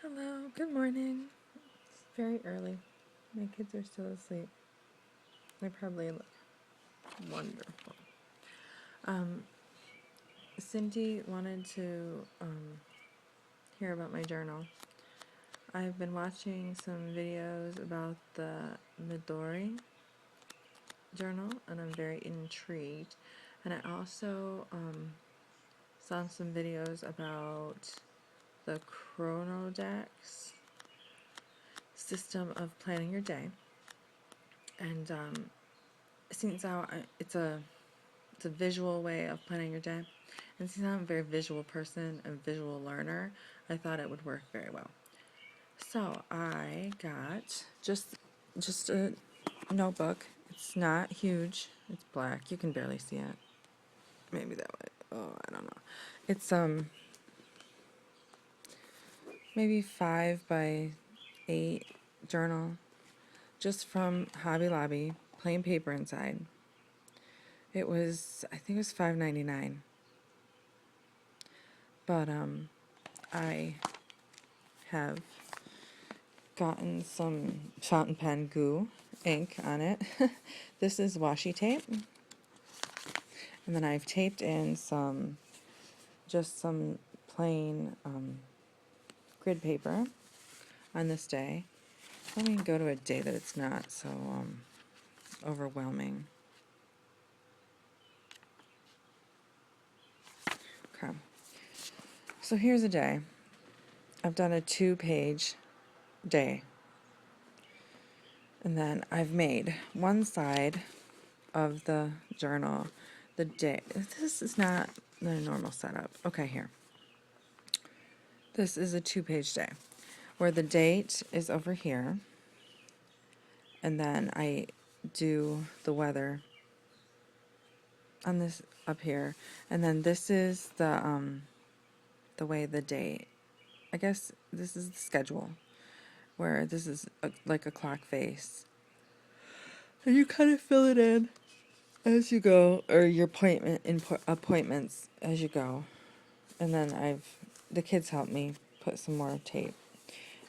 Hello, good morning. It's very early. My kids are still asleep. They probably look wonderful. Um, Cindy wanted to hear about my journal. I've been watching some videos about the Midori journal, and I'm very intrigued. And I also saw some videos about the Chronodex system of planning your day. And since how it's a visual way of planning your day, and since I'm a very visual person and visual learner, I thought it would work very well. So I got just a notebook. It's not huge. It's black. You can barely see it. Maybe that way. Oh, I don't know. It's maybe 5 by 8 journal, just from Hobby Lobby, plain paper inside. It was, I think it was $5.99. But I have gotten some fountain pen glue ink on it. This is washi tape. And then I've taped in just some plain grid paper on this day. Let me go to a day that it's not so overwhelming. Okay. So here's a day. I've done a 2-page day. And then I've made one side of the journal the day. This is not the normal setup. Okay, here. This is a 2-page day where the date is over here, and then I do the weather on this up here, and then this is the way the date. I guess this is the schedule, where this is like a clock face, and you kind of fill it in as you go, or your appointments as you go. And then the kids help me put some more tape.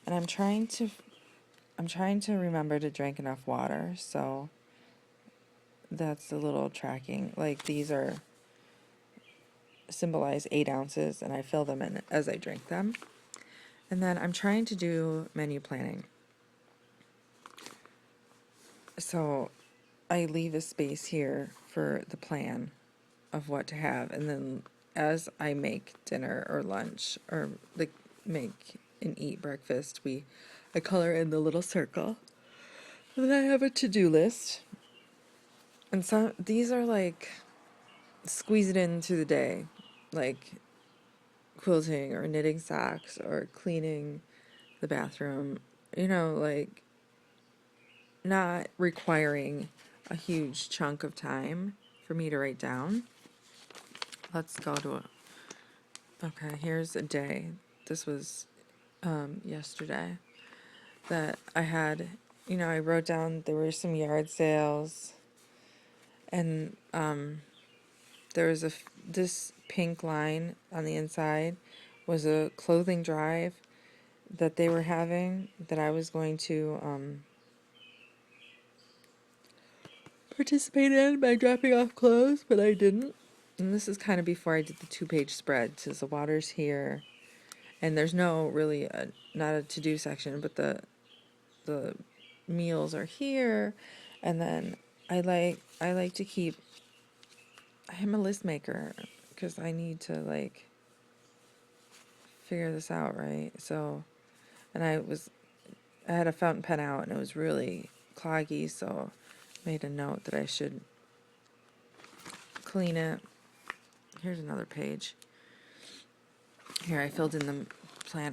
And I'm trying to remember to drink enough water, so that's a little tracking. Like, these are symbolize 8 ounces, and I fill them in as I drink them. And then I'm trying to do menu planning. So I leave a space here for the plan of what to have, and then as I make dinner or lunch, or like make and eat breakfast, I color in the little circle. And then I have a to-do list. And these are like squeeze it in through the day, like quilting or knitting socks or cleaning the bathroom, like not requiring a huge chunk of time for me to write down. Let's go to okay, here's a day. This was yesterday that I had, I wrote down there were some yard sales, and there was this pink line on the inside was a clothing drive that they were having that I was going to participate in by dropping off clothes, but I didn't. And this is kind of before I did the 2-page spread, because the water's here, and there's no really not a to-do section, but the meals are here, and then I like to keep. I'm a list maker because I need to like figure this out, right? So, and I had a fountain pen out, and it was really cloggy, so I made a note that I should clean it. Here's another page. Here I filled in the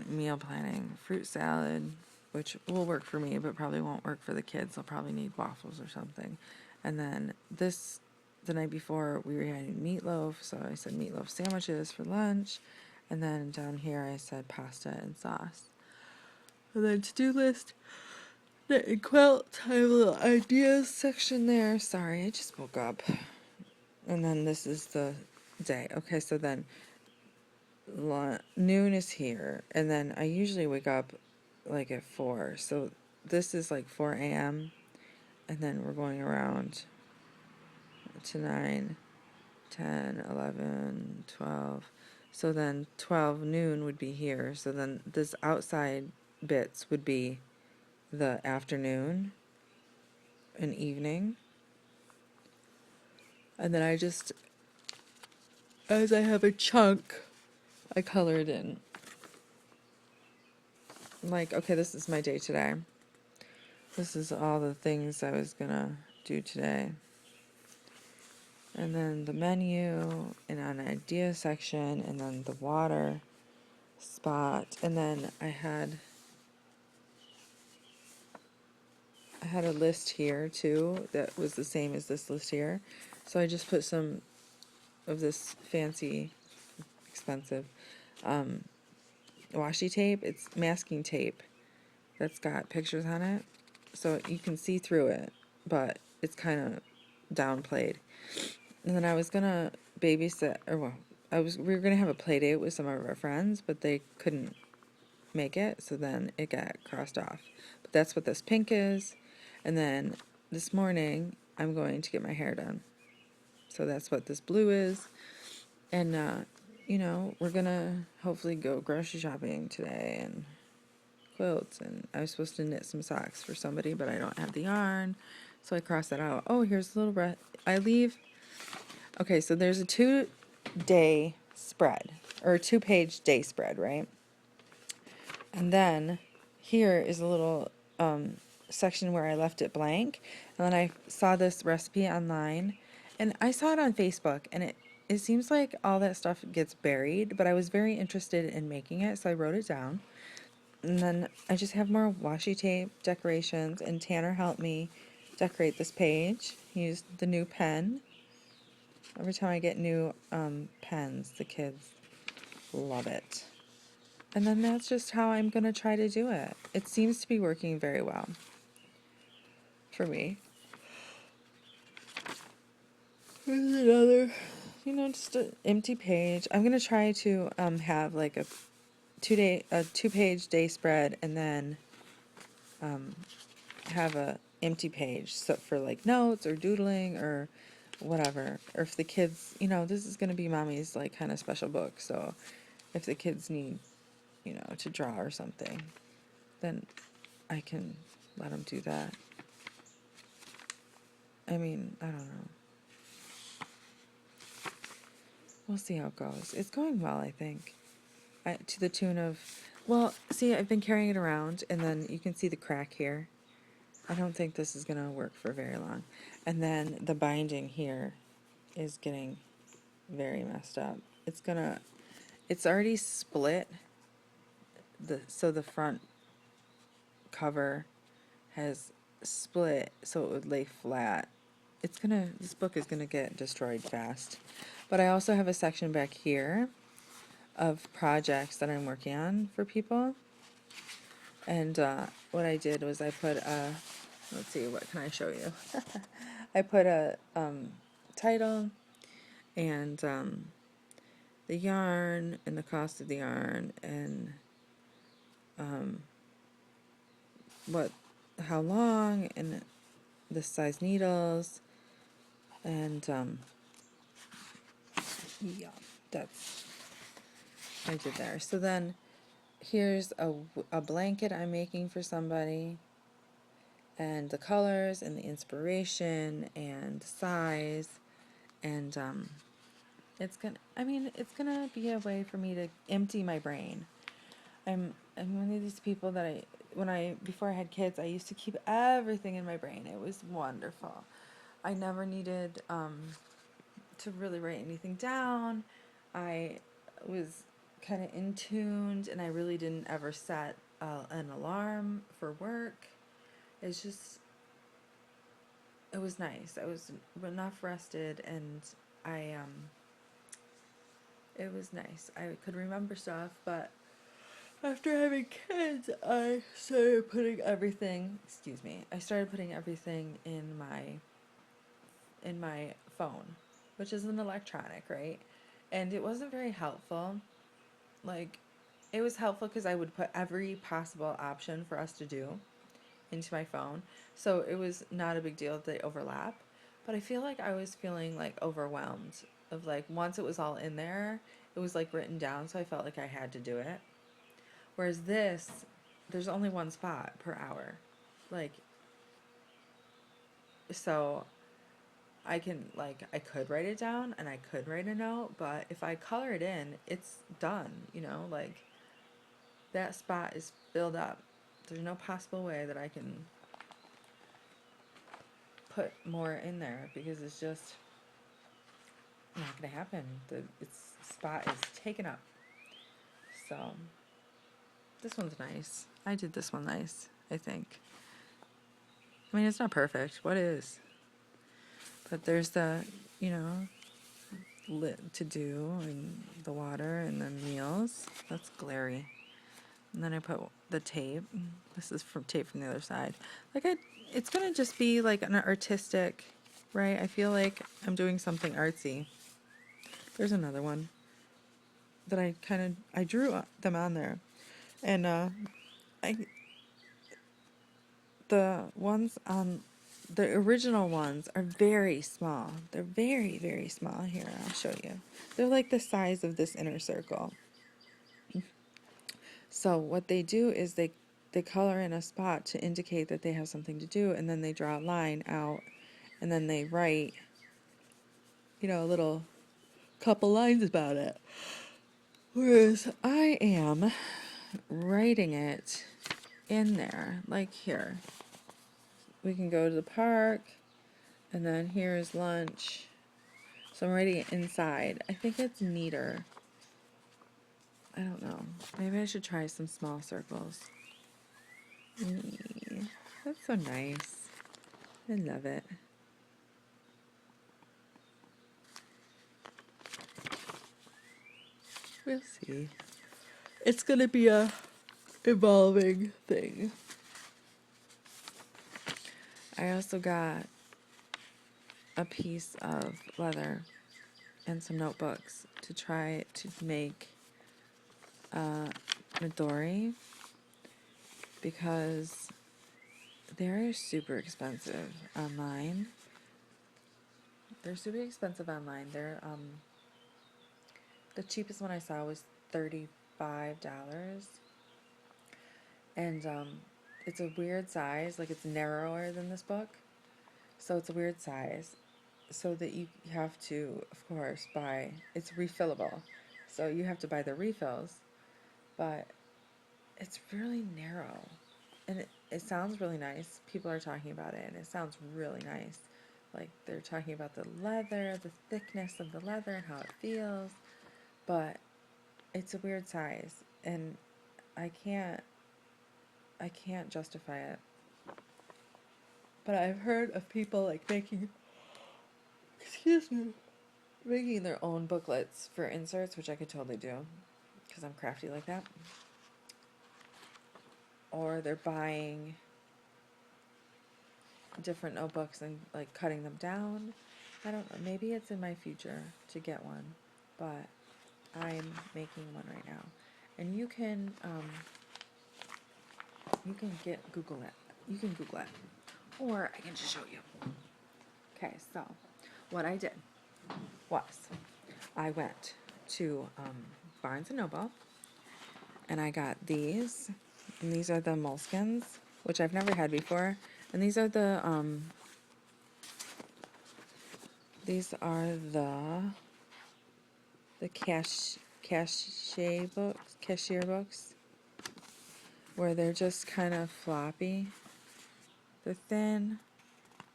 meal planning, fruit salad, which will work for me, but probably won't work for the kids. They'll probably need waffles or something. And then the night before, we were having meatloaf, so I said meatloaf sandwiches for lunch. And then down here I said pasta and sauce. And then to-do list, knit and quilt. I have a little ideas section there. Sorry, I just woke up. And then this is the day. Okay, so then noon is here, and then I usually wake up like at 4. So this is like 4 a.m. and then we're going around to 9, 10, 11, 12. So then 12 noon would be here. So then this outside bits would be the afternoon and evening. And then I just, as I have a chunk, I colored in. Like, okay, this is my day today. This is all the things I was gonna do today. And then the menu, and an idea section, and then the water spot. And then I had a list here too that was the same as this list here. So I just put some of this fancy, expensive washi tape. It's masking tape that's got pictures on it. So you can see through it, but it's kind of downplayed. And then I was gonna babysit, or well, we were gonna have a play date with some of our friends, but they couldn't make it, so then it got crossed off. But that's what this pink is. And then this morning I'm going to get my hair done. So that's what this blue is. And we're gonna hopefully go grocery shopping today and quilts, and I was supposed to knit some socks for somebody, but I don't have the yarn. So I crossed that out. Oh, here's a little breath. I leave. Okay, so there's a 2-day spread, or a 2-page day spread, right? And then here is a little section where I left it blank. And then I saw this recipe online, and I saw it on Facebook, and it seems like all that stuff gets buried, but I was very interested in making it, so I wrote it down. And then I just have more washi tape, decorations, and Tanner helped me decorate this page. He used the new pen. Every time I get new pens, the kids love it. And then that's just how I'm going to try to do it. It seems to be working very well for me. Here's another, just an empty page. I'm going to try to have like a 2-page day spread, and then have a empty page so for like notes or doodling or whatever. Or if the kids, this is going to be mommy's like kind of special book. So if the kids need, to draw or something, then I can let them do that. I mean, I don't know. We'll see how it goes. It's going well, I think. To the tune of, well, see, I've been carrying it around, and then you can see the crack here. I don't think this is going to work for very long. And then the binding here is getting very messed up. It's already split. So the front cover has split so it would lay flat. This book is gonna get destroyed fast. But I also have a section back here of projects that I'm working on for people. And what I did was I put let's see, what can I show you? I put a title and the yarn and the cost of the yarn and how long and the size needles, and yeah, that's I did there. So then here's a blanket I'm making for somebody, and the colors and the inspiration and the size, and it's gonna be a way for me to empty my brain. I'm one of these people that before I had kids, I used to keep everything in my brain. It was wonderful. I never needed to really write anything down. I was kind of in tuned, and I really didn't ever set an alarm for work. It was nice. I was enough rested, and it was nice. I could remember stuff, but after having kids, I started putting everything in my phone, which is an electronic, right? And it wasn't very helpful like, it was helpful because I would put every possible option for us to do into my phone. So it was not a big deal that they overlap. But I feel like I was feeling like overwhelmed of like once it was all in there, it was like written down, so I felt like I had to do it. Whereas this, there's only one spot per hour. Like, so I can like I could write it down and I could write a note, but if I color it in, it's done, like that spot is filled up. There's no possible way that I can put more in there because it's just not gonna happen. The its spot is taken up. So this one's nice. I did this one nice, I think. I mean, it's not perfect. What is? But there's the, you know, lit to do and the water and the meals. That's glary. And then I put the tape. This is from tape from the other side. Like it's gonna just be like an artistic, right? I feel like I'm doing something artsy. There's another one that I drew them on there, and I the ones on the original ones are very small. They're very, very small. Here, I'll show you. They're like the size of this inner circle. So what they do is they color in a spot to indicate that they have something to do, and then they draw a line out, and then they write, a little couple lines about it. Whereas I am writing it in there, like here. We can go to the park, and then here's lunch. So I'm writing it inside. I think it's neater. I don't know. Maybe I should try some small circles. That's so nice. I love it. We'll see. It's gonna be a evolving thing. I also got a piece of leather and some notebooks to try to make Midori because they're super expensive online. They're super expensive online. They're the cheapest one I saw was $35, and it's a weird size. Like it's narrower than this book, so it's a weird size. So that you have to, of course, buy. It's refillable, so you have to buy the refills, but it's really narrow, and it sounds really nice. People are talking about it, and it sounds really nice. Like they're talking about the leather, the thickness of the leather, and how it feels, but it's a weird size, and I can't justify it. But I've heard of people like excuse me, making their own booklets for inserts, which I could totally do because I'm crafty like that. Or they're buying different notebooks and like cutting them down. I don't know. Maybe it's in my future to get one, but I'm making one right now. And you can Google it. You can Google it, or I can just show you. Okay, so what I did was I went to Barnes and Noble, and I got these, and these are the Moleskines, which I've never had before, and these are the cashier books, where they're just kind of floppy. They're thin.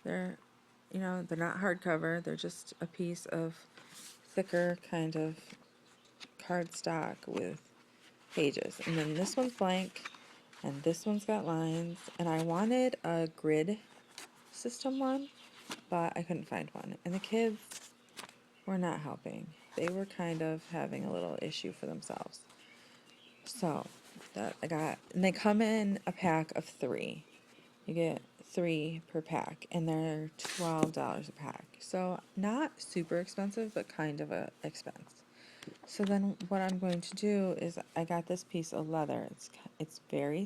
They're, they're not hardcover. They're just a piece of thicker kind of cardstock with pages. And then this one's blank, and this one's got lines. And I wanted a grid system one, but I couldn't find one. And the kids were not helping. They were kind of having a little issue for themselves. So that I got, and they come in a pack of 3. You get 3 per pack, and they're $12 a pack. So not super expensive, but kind of a expense. So then what I'm going to do is I got this piece of leather. It's very